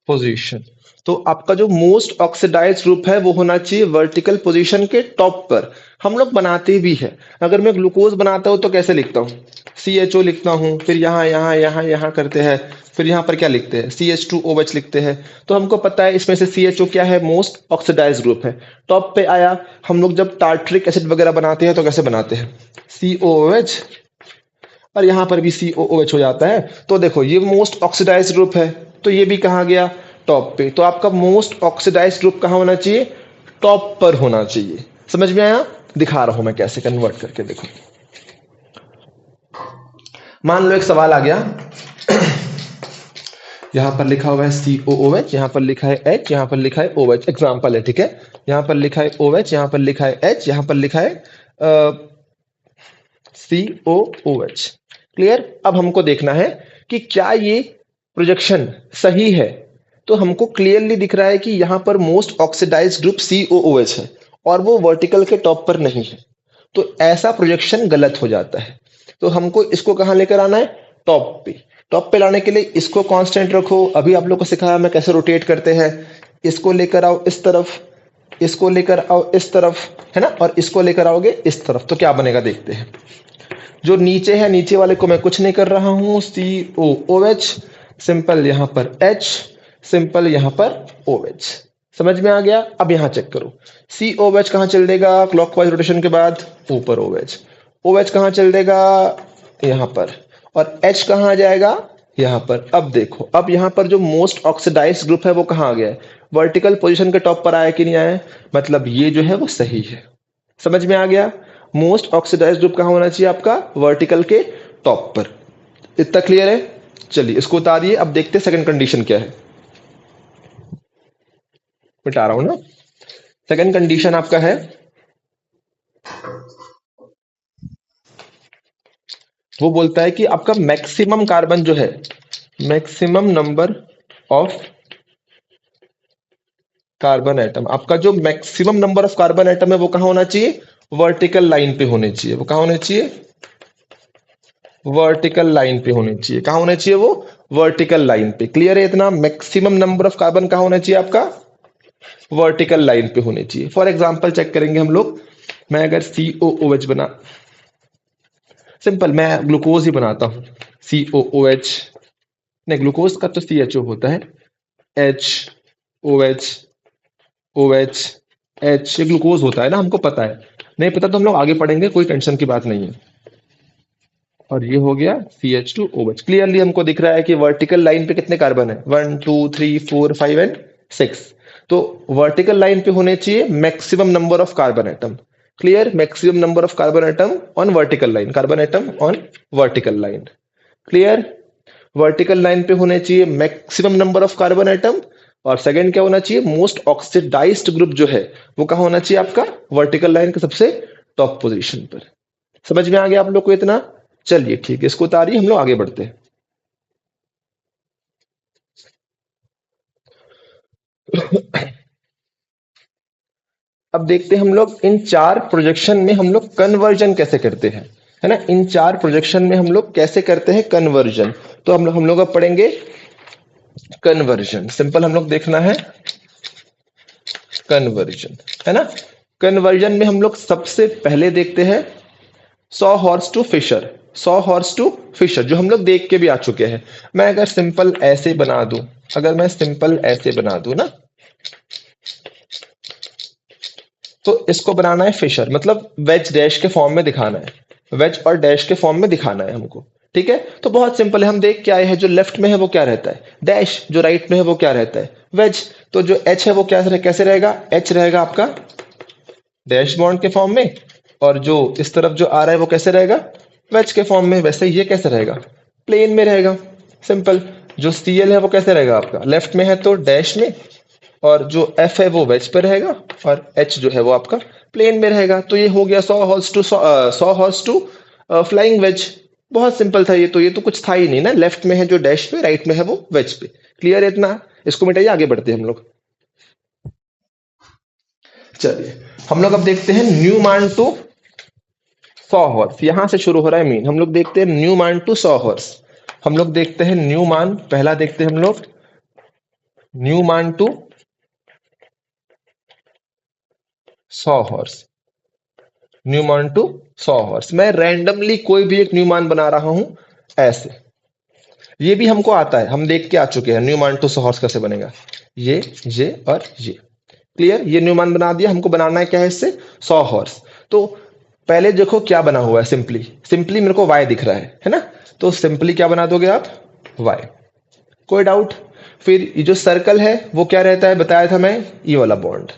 position. तो आपका जो मोस्ट ऑक्सीडाइज ग्रुप है वो होना चाहिए वर्टिकल पोजीशन के टॉप पर। हम लोग बनाते भी है, अगर मैं ग्लूकोज बनाता हूं तो कैसे लिखता हूं, CHO लिखता हूं, फिर यहाँ यहाँ यहाँ यहाँ करते हैं, फिर यहाँ पर क्या लिखते हैं, CH2OH लिखते हैं। तो हमको पता है इसमें से CHO क्या है, मोस्ट ऑक्सीडाइज ग्रुप है। टॉप पे आया, हम लोग जब टार्ट्रिक एसिड वगैरह बनाते हैं तो कैसे बनाते हैं, COOH, और यहां पर भी COOH हो जाता है। तो देखो ये मोस्ट ऑक्सीडाइज ग्रुप है, तो ये भी कहा गया, टॉप पे। तो आपका मोस्ट ऑक्सीडाइज ग्रुप कहां होना चाहिए, टॉप पर होना चाहिए। समझ में आया, दिखा रहा हूं मैं कैसे कन्वर्ट करके, देखो। मान लो एक सवाल आ गया, यहां पर लिखा हुआ है COOH, यहां पर लिखा है H, यहां पर लिखा है OH, एग्जाम्पल है, ठीक है। यहां पर लिखा है OH, यहां पर लिखा है H, यहां पर लिखा है COOH। क्लियर। अब हमको देखना है कि क्या ये प्रोजेक्शन सही है। तो हमको क्लियरली दिख रहा है कि यहां पर मोस्ट ऑक्सीडाइज ग्रुप COOH है और वो वर्टिकल के टॉप पर नहीं है। तो ऐसा प्रोजेक्शन गलत हो जाता है। तो हमको इसको कहां लेकर आना है, टॉप पे। टॉप पे लाने के लिए इसको कांस्टेंट रखो, अभी आप लोग को सिखाया मैं कैसे रोटेट करते हैं। इसको लेकर आओ इस तरफ, इसको लेकर आओ इस तरफ, है ना, और इसको लेकर आओगे इस तरफ, तो क्या बनेगा देखते हैं। जो नीचे है, नीचे वाले को मैं कुछ नहीं कर रहा हूं, COOH, सिंपल यहां पर H, सिंपल यहां पर OH। समझ में आ गया। अब यहां चेक करो, COOH कहां चल देगा क्लॉकवाइज रोटेशन के बाद, ऊपर OH। OH कहां चल देगा, यहां पर। और H कहाँ आ जाएगा, यहाँ पर। अब देखो, अब यहाँ पर जो मोस्ट ऑक्सीडाइज्ड ग्रुप है वो कहाँ आ गया है, वर्टिकल पोजीशन के टॉप पर आया कि नहीं आया, मतलब ये जो है वो सही है। समझ में आ गया, मोस्ट ऑक्सीडाइज्ड ग्रुप कहाँ होना चाहिए आपका, वर्टिकल के टॉप पर। इतना क्लियर है। चलिए इसको उतारिए, अब देखते हैं सेकंड कंडीशन क्या है। मिटा रहा हूं ना। सेकंड कंडीशन आपका है, वो बोलता है कि आपका मैक्सिमम कार्बन जो है, maximum number of carbon atom, आपका जो maximum number of carbon atom है वो कहां होना चाहिए, वर्टिकल लाइन पे होने चाहिए। वो कहां होने चाहिए, वर्टिकल लाइन पे होने चाहिए। कहां होने चाहिए वो, वर्टिकल लाइन पे। क्लियर है इतना, मैक्सिमम नंबर ऑफ कार्बन कहां होना चाहिए आपका, वर्टिकल लाइन पे होने चाहिए। फॉर एग्जांपल चेक करेंगे हम लोग, मैं अगर COOH बना, सिंपल मैं ग्लूकोज ही बनाता हूं, COOH, नहीं ग्लूकोज का तो CHO होता है, HOH, OH, H, ये ग्लूकोज होता है ना, हमको पता है। नहीं पता तो हम लोग आगे पढ़ेंगे, कोई टेंशन की बात नहीं है। और ये हो गया CH2OH। क्लियरली हमको दिख रहा है कि वर्टिकल लाइन पे कितने कार्बन है, 1 2 3 4 5 एंड 6। तो वर्टिकल लाइन पे होने चाहिए maximum number of carbon atom. Clear, maximum number of carbon atom on vertical line, carbon atom on vertical line. Clear, vertical line पे होने चाहिए maximum number of carbon atom. और सेकंड क्या होना चाहिए, मोस्ट ऑक्सीडाइज्ड ग्रुप जो है वो कहां होना चाहिए आपका, वर्टिकल लाइन के सबसे टॉप पोजीशन पर। समझ में आ गया आप लोग को इतना। चलिए ठीक है, इसको उतारिए, हम लोग आगे बढ़ते हैं। अब देखते हैं हम लोग इन चार प्रोजेक्शन में हम लोग कन्वर्जन कैसे करते हैं, है ना। इन चार प्रोजेक्शन में हम लोग कैसे करते हैं कन्वर्जन। तो हम लोग अब पढ़ेंगे कन्वर्जन। सिंपल हम लोग देखना है कन्वर्जन, है ना। कन्वर्जन में हम लोग सबसे पहले देखते हैं sawhorse to Fischer. Sawhorse to Fischer जो हम लोग देख के भी आ चुके हैं। मैं अगर सिंपल ऐसे बना दूं, अगर मैं सिंपल ऐसे बना दूं ना, तो इसको बनाना है फिशर, मतलब वेज डैश के फॉर्म में दिखाना है, वेज और डैश के फॉर्म में दिखाना है हमको। ठीक है, तो बहुत सिंपल है, हम देख के आए हैं, जो लेफ्ट में है वो क्या रहता है डैश, जो राइट में है वो क्या रहता है वेज। तो जो एच है वो क्या कैसे रहेगा, एच रहेगा आपका डैश बॉन्ड के फॉर्म में, और जो इस तरफ जो आ रहा है वो कैसे रहेगा, वेज के फॉर्म में। वैसे ये कैसे रहेगा, प्लेन में रहेगा। सिंपल, जो Cl है वो कैसे रहेगा आपका, लेफ्ट में है तो डैश में, और जो F है वो वेज पे रहेगा, और H जो है वो आपका प्लेन में रहेगा। तो ये हो गया sawhorse to flying wedge. बहुत सिंपल था ये तो, ये तो कुछ था ही नहीं ना, लेफ्ट में है जो डैश पे, राइट में है वो वेज पे। क्लियर है इतना, इसको मिटाइए, आगे बढ़ते हैं हम लोग। चलिए हम लोग अब देखते हैं न्यूमैन टू सॉ हॉर्स। यहां से शुरू हो रहा है मीन। हम लोग देखते हैं न्यूमैन टू सॉ हॉर्स। हम लोग देखते हैं न्यूमैन, पहला देखते हैं हम लोग Newman to sawhorse. Newman to sawhorse, मैं रैंडमली कोई भी एक न्यूमैन बना रहा हूं ऐसे। ये भी हमको आता है, हम देख के आ चुके हैं न्यूमैन टू सॉ हॉर्स कैसे बनेगा, ये और ये। क्लियर, ये न्यूमैन बना दिया, हमको बनाना है क्या है इससे, सॉ हॉर्स। तो पहले देखो क्या बना हुआ है, सिंपली सिंपली मेरे को वाई दिख रहा है ना। तो सिंपली क्या बना दोगे आप, वाई, कोई डाउट। फिर ये जो सर्कल है वो क्या रहता है, बताया था मैं, ये वाला बॉन्ड।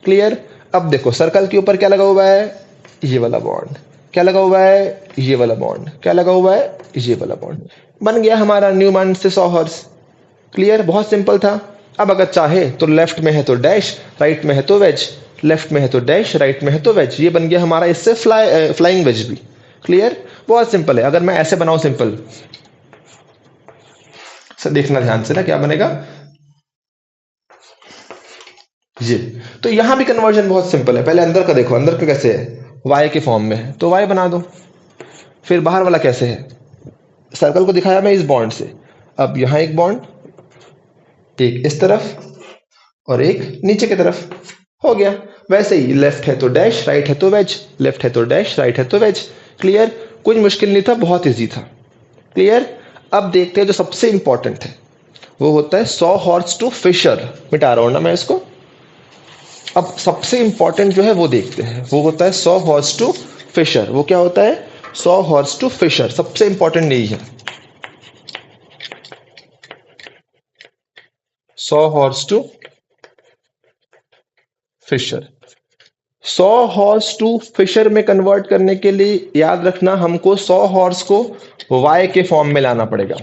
क्लियर, अब देखो सर्कल के ऊपर क्या लगा हुआ है, ये वाला बॉन्ड। क्या लगा हुआ है, ये वाला बॉन्ड। क्या लगा हुआ है, ये वाला बॉन्ड। बन गया हमारा न्यूमैन से सॉ हॉर्स। क्लियर, बहुत सिंपल था। अब अगर चाहे तो लेफ्ट में है तो डैश, राइट में है तो वेज, लेफ्ट में है तो डैश, राइट में है तो वेज। ये बन गया हमारा इससे फ्लाइंग वेज भी। क्लियर, बहुत सिंपल है। अगर मैं ऐसे बनाऊं सिंपल, सर देखना ध्यान से ना क्या बनेगा, ये। तो यहां भी कन्वर्जन बहुत सिंपल है। पहले अंदर का देखो, अंदर का कैसे है, वाई के फॉर्म में है तो वाई बना दो। फिर बाहर वाला कैसे है, सर्कल को दिखाया मैं इस बॉन्ड से, अब यहां एक बॉन्ड, एक इस तरफ और एक नीचे की तरफ, हो गया। वैसे ही लेफ्ट है तो डैश, राइट है तो वेज, लेफ्ट है तो डैश, राइट है तो वेज। क्लियर, कुछ मुश्किल नहीं था, बहुत इजी था। क्लियर, अब देखते हैं जो सबसे इंपॉर्टेंट है, वो होता है सॉ हॉर्स टू फिशर। मिटा रहा हूं ना मैं इसको। अब सबसे इंपॉर्टेंट जो है वो देखते हैं, वो होता है सॉ हॉर्स टू फिशर। वो क्या होता है, सॉ हॉर्स टू फिशर, सबसे इंपॉर्टेंट यही है। 100 horse to Fischer. 100 horse to Fischer में कन्वर्ट करने के लिए याद रखना हमको 100 हॉर्स को वाई के फॉर्म में लाना पड़ेगा।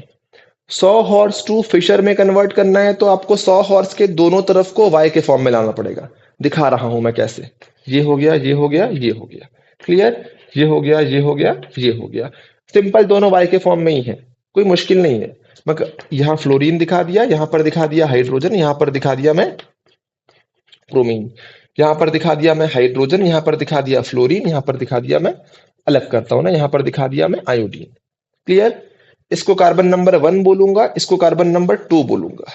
100 हॉर्स टू फिशर में कन्वर्ट करना है तो आपको 100 हॉर्स के दोनों तरफ को वाई के फॉर्म में लाना पड़ेगा। दिखा रहा हूं मैं कैसे। ये हो गया, ये हो गया, ये हो गया। क्लियर? ये हो गया, ये हो गया, ये हो गया। सिंपल, दोनों वाई के फॉर्म में ही है, कोई मुश्किल नहीं है। मगर यहां फ्लोरीन दिखा दिया, यहां पर दिखा दिया हाइड्रोजन, यहां पर दिखा दिया मैं ब्रोमीन, यहां पर दिखा दिया मैं हाइड्रोजन, यहां पर दिखा दिया फ्लोरीन, यहां पर दिखा दिया मैं, अलग करता हूं ना, यहां पर दिखा दिया मैं आयोडीन। क्लियर? इसको कार्बन नंबर 1 बोलूंगा, इसको कार्बन नंबर 2 बोलूंगा।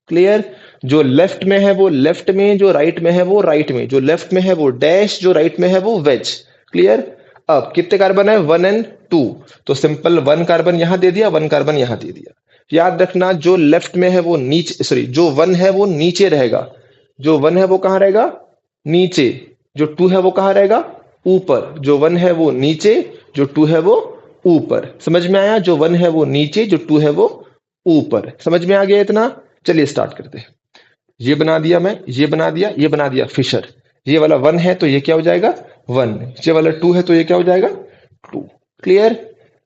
क्लियर? जो लेफ्ट में है वो लेफ्ट में, जो राइट में है वो राइट में, जो लेफ्ट में है वो डैश, जो राइट में है वो वेज। क्लियर? अब कितने कार्बन है? 1 एंड 2। तो सिंपल 1 कार्बन यहां दे दिया, 1 कार्बन यहां दे दिया। याद रखना जो लेफ्ट में है वो नीचे, सॉरी जो 1 है वो नीचे रहेगा, जो 1 है वो कहां रहेगा? नीचे। जो 2 है वो कहां रहेगा? ऊपर। जो 1 है वो नीचे, जो 2 है वो ऊपर। समझ में आया? जो 1 है वो नीचे, जो 2 है वो ऊपर। समझ में आ गया इतना? चलिए स्टार्ट करते हैं। ये बना दिया मैं, ये बना दिया, ये बना दिया फिशर। ये वाला 1 है तो ये क्या हो जाएगा? 1। ये वाला 2 है तो ये क्या हो जाएगा? 2। क्लियर?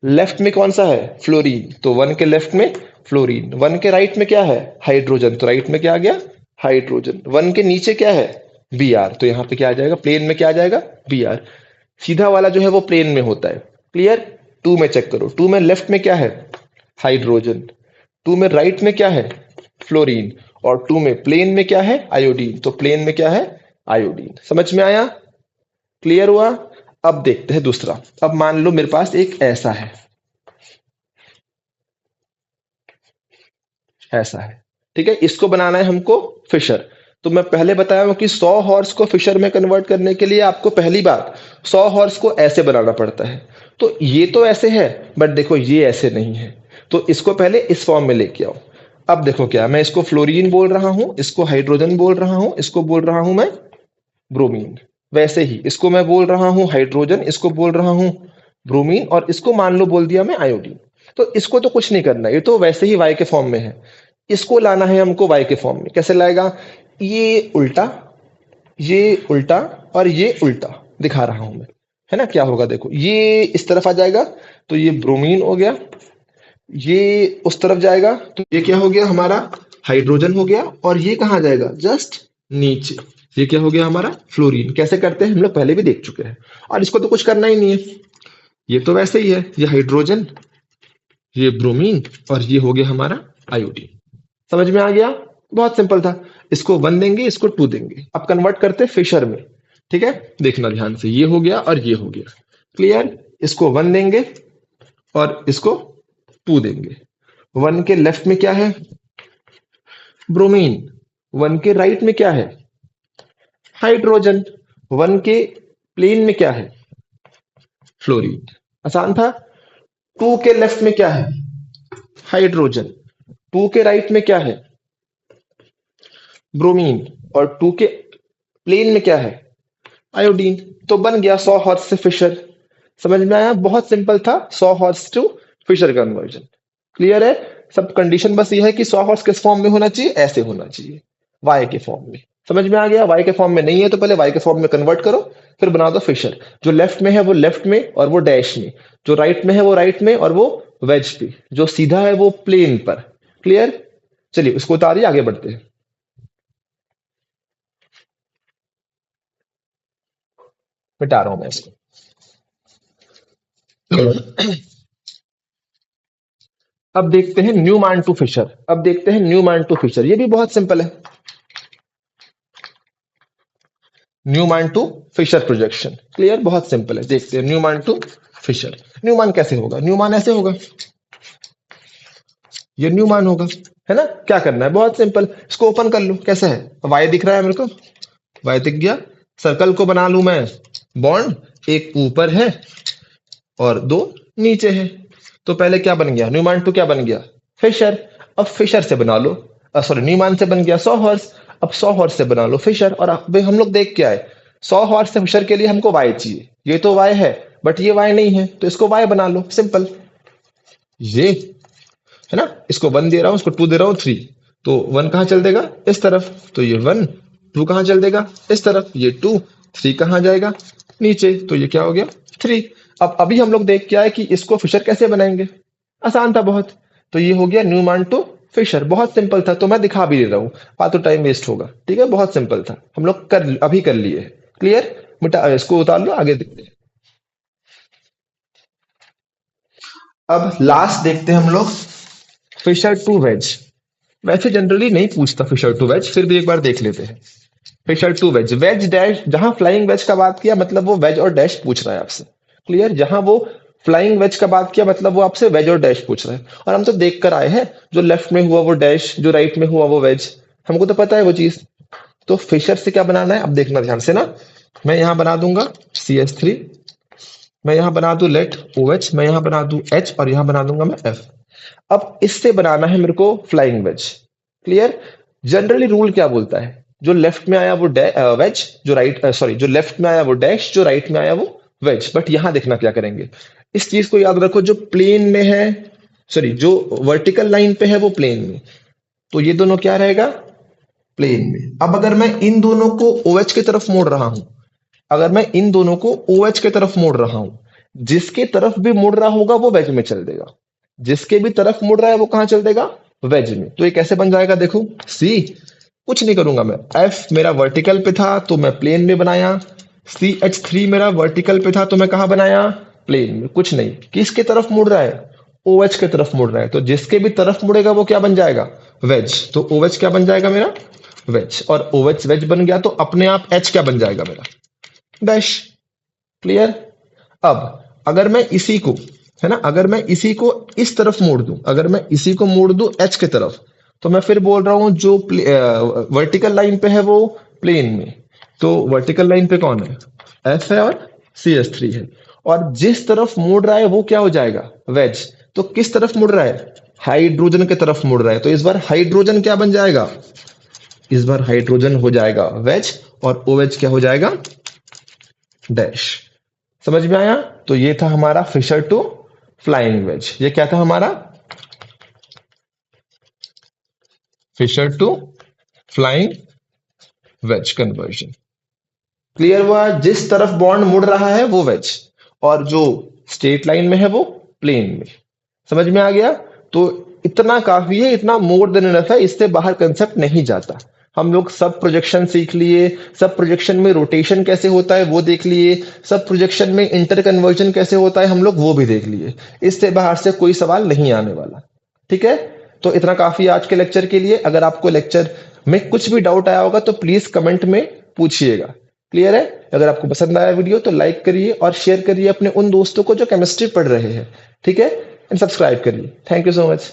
लेफ्ट में कौन सा है? फ्लोरीन, तो 1 के लेफ्ट में फ्लोरीन। 1 के राइट में क्या है? हाइड्रोजन, तो राइट में क्या आ गया? हाइड्रोजन। 1 के नीचे क्या है? Br, तो यहां पे क्या आ जाएगा? प्लेन में क्या आ जाएगा? Br। सीधा वाला जो है वो प्लेन में होता है। क्लियर? 2 में चेक करो, 2 में लेफ्ट में क्या है? हाइड्रोजन। 2 में राइट में क्या है? फ्लोरीन। और 2 में प्लेन में क्या है? आयोडीन, तो प्लेन में क्या है? आयोडीन। समझ में आया? क्लियर हुआ? अब देखते हैं दूसरा। अब मान लो मेरे पास एक ऐसा है, ऐसा है, ठीक है, इसको बनाना है हमको फिशर। तो मैं पहले बताया हूं कि 100 हॉर्स को फिशर में कन्वर्ट करने के लिए आपको पहली बात 100 हॉर्स को ऐसे बनाना पड़ता है। तो ये तो ऐसे है, बट देखो ये ऐसे नहीं है, तो इसको पहले इस फॉर्म में लेके आओ। अब देखो क्या, मैं इसको फ्लोरीन बोल रहा हूं, इसको हाइड्रोजन बोल रहा हूं, इसको बोल रहा हूं मैं ब्रोमीन। वैसे ही इसको मैं बोल रहा हूं हाइड्रोजन, इसको बोल रहा हूं ब्रोमीन, और इसको मान लो बोल दिया मैं आयोडीन। तो इसको तो कुछ नहीं करना, ये तो वैसे ही वाई के फॉर्म में है। इसको लाना है हमको वाई के फॉर्म में। कैसे लाएगा? ये उल्टा, ये उल्टा, और ये उल्टा दिखा रहा हूं मैं, है ना? क्या होगा देखो, ये इस तरफ आ जाएगा तो ये ब्रोमीन हो गया, ये उस तरफ जाएगा तो ये क्या हो गया हमारा? हाइड्रोजन हो गया, और ये कहां जाएगा? जस्ट नीचे। ये क्या हो गया हमारा? फ्लोरीन। कैसे करते हैं हम लोग पहले भी देख चुके हैं, और इसको तो कुछ करना ही नहीं है, ये तो वैसे ही है। ये हाइड्रोजन, ये ब्रोमीन, और ये हो गया हमारा आयोडीन। समझ में आ गया? बहुत सिंपल था। इसको 1 देंगे, इसको 2 देंगे। अब कन्वर्ट करते हैं फिशर में, ठीक है? देखना ध्यान से, ये हो गया और ये हो गया। क्लियर? इसको 1 देंगे और इसको 2 देंगे। 1 के लेफ्ट में क्या है? ब्रोमीन। 1 के राइट में क्या है? हाइड्रोजन। 1 के प्लेन में क्या है? फ्लोरीन। आसान था। 2 के लेफ्ट में क्या है? हाइड्रोजन। 2 के राइट में क्या है? ब्रोमीन। और 2 के प्लेन में क्या है? आयोडीन। तो बन गया 100 हॉर्स से फिशर। समझ में आया? बहुत सिंपल था 100 horse to Fischer conversion. Clear है? सब कंडीशन बस ये है कि 100 हॉर्स किस फॉर्म में होना चाहिए? ऐसे होना चाहिए, वाई के फॉर्म में। समझ में आ गया? वाई के फॉर्म में नहीं है तो पहले वाई के फॉर्म में कन्वर्ट करो, फिर बना दो फिशर। जो लेफ्ट में है वो लेफ्ट में और वो डैश में, जो राइट में है वो राइट में और वो वेज पे, जो सीधा है वो प्लेन पर। क्लियर? चलिए उसको उतारिए, आगे बढ़ते हैं। मिटा रहा हूं मैं इसको। अब देखते हैं न्यूमैन टू फिशर। अब देखते हैं न्यूमैन टू फिशर, ये भी बहुत सिंपल है। Newman to Fischer projection. Clear? बहुत सिंपल है। देखते हैं न्यूमैन टू फिशर। न्यूमैन कैसे होगा? न्यूमैन ऐसे होगा, ये न्यूमैन होगा, है ना? क्या करना है? बहुत सिंपल, इसको ओपन कर लूं। कैसे है? वाई दिख रहा है मेरे को, वाई दिख गया। सर्कल को बना लूं मैं, बॉन्ड एक ऊपर है और 2 नीचे है। तो पहले क्या बन गया? न्यूमैन टू क्या बन गया? फिशर। अब फिशर से बना लो, सॉरी न्यूमैन से बन गया 100 हॉर्स। अब 100 हॉर्स से बना लो फिशर। और अब हम लोग देख क्या है, 100 हॉर्स से फिशर के लिए हमको वाई चाहिए। ये तो वाई है बट ये वाई नहीं है, तो इसको वाई बना लो, सिंपल। ये है ना, इसको 1 दे रहा हूं, इसको 2 दे रहा हूं, 3। तो 1 कहाँ चल देगा? इस तरफ, तो ये 1। 2 कहाँ चल देगा? इस तरफ, ये 2। 3 कहाँ जाएगा? नीचे, तो ये क्या हो गया? 3। अब अभी हम लोग देख के आए कि इसको फिशर कैसे बनाएंगे। आसान था बहुत। तो ये हो गया न्यूमैन टू फिशर, बहुत सिंपल था, तो मैं दिखा भी दे रहा हूँ, फालतू टाइम वेस्ट होगा। ठीक है, बहुत सिंपल था, हम लोग अभी कर लिए। क्लियर? मिटा इसको, उतार लो, आगे देखते हैं। अब लास्ट देखते हैं हम लोग, फिशर टू वेज। वैसे जनरली नहीं पूछता फिशर टू वेज, फिर भी एक बार देख लेते हैं। Fischer to wedge, wedge dash, जहां फ्लाइंग वेज का बात किया मतलब वो वेज और डैश पूछ रहा है आपसे। क्लियर? जहां वो फ्लाइंग वेज का बात किया मतलब वो आपसे वेज और डैश पूछ रहा है। और हम तो देख कर आए हैं, जो लेफ्ट में हुआ वो डैश, जो राइट में हुआ वो वेज, हमको तो पता है वो चीज। तो फिशर से क्या बनाना है, अब देखना ध्यान से ना। मैं यहां बना दूंगा CS3, मैं यहां बना दूं लेट OH, मैं यहां बना दूं H, और यहां बना दूंगा मैं F। अब इससे बनाना है मेरे को flying wedge. Clear? Generally rule क्या बोलता है, जो लेफ्ट में आया वो वेज, जो राइट सॉरी जो लेफ्ट में आया वो डैश, जो राइट में आया वो वेज। बट यहां देखना क्या करेंगे, इस चीज को याद रखो, जो प्लेन में है, सॉरी जो वर्टिकल लाइन पे है वो प्लेन में, तो ये दोनों क्या रहेगा? प्लेन में। अब अगर मैं इन दोनों को OH की तरफ मोड़ रहा हूं, अगर मैं इन दोनों को OH की तरफ मोड़ रहा हूं, जिसके तरफ भी मुड़ रहा होगा वो वेज में चल देगा। जिसके भी तरफ मुड़ रहा है वो कहां चल देगा? वेज में। तो ये कैसे बन जाएगा देखो, सी, कुछ नहीं करूंगा मैं, एफ मेरा वर्टिकल पे था तो मैं प्लेन में बनाया, CH3 मेरा वर्टिकल पे था तो मैं कहा बनाया? प्लेन में। कुछ नहीं, किसके तरफ मुड़ रहा है? OH के तरफ मुड़ रहा है, तो जिसके भी तरफ मुड़ेगा वो क्या बन जाएगा? वेज। तो OH क्या बन जाएगा मेरा? वेज। और OH वेज बन गया तो अपने आप H क्या बन जाएगा मेरा? डैश। क्लियर? अब अगर मैं इसी को, है ना, अगर मैं इसी को इस तरफ मोड़ दूं, अगर मैं इसी को मोड़ दूं H की तरफ, तो मैं फिर बोल रहा हूं जो वर्टिकल लाइन पे है वो प्लेन में। तो वर्टिकल लाइन पे कौन है? F है और CS3 है। और जिस तरफ मोड़ रहा है वो क्या हो जाएगा? वेज। तो किस तरफ मुड़ रहा है? हाइड्रोजन की तरफ मुड़ रहा है, तो इस बार हाइड्रोजन क्या बन जाएगा? इस बार हाइड्रोजन हो जाएगा वेज, और OH क्या हो जाएगा? डैश। समझ में आया? तो ये था हमारा फिशर टू फ्लाइंग वेज। ये क्या था हमारा? Fischer to flying wedge conversion. Clear हुआ? जिस तरफ बॉन्ड मुड़ रहा है वो वेज, और जो स्ट्रेट लाइन में है वो प्लेन में। समझ में आ गया? तो इतना काफी है, इतना मोर देन इनफ है, इससे बाहर कंसेप्ट नहीं जाता। हम लोग सब प्रोजेक्शन सीख लिए, सब प्रोजेक्शन में रोटेशन कैसे होता है वो देख लिए, सब प्रोजेक्शन में इंटर कन्वर्जन कैसे होता है हम लोग वो भी देख लिए। इससे बाहर से कोई सवाल नहीं आने वाला। ठीक है? तो इतना काफी है आज के लेक्चर के लिए। अगर आपको लेक्चर में कुछ भी डाउट आया होगा तो प्लीज कमेंट में पूछिएगा। क्लियर है? अगर आपको पसंद आया वीडियो तो लाइक करिए और शेयर करिए अपने उन दोस्तों को जो केमिस्ट्री पढ़ रहे हैं। ठीक है? एंड सब्सक्राइब करिए। Thank you so much.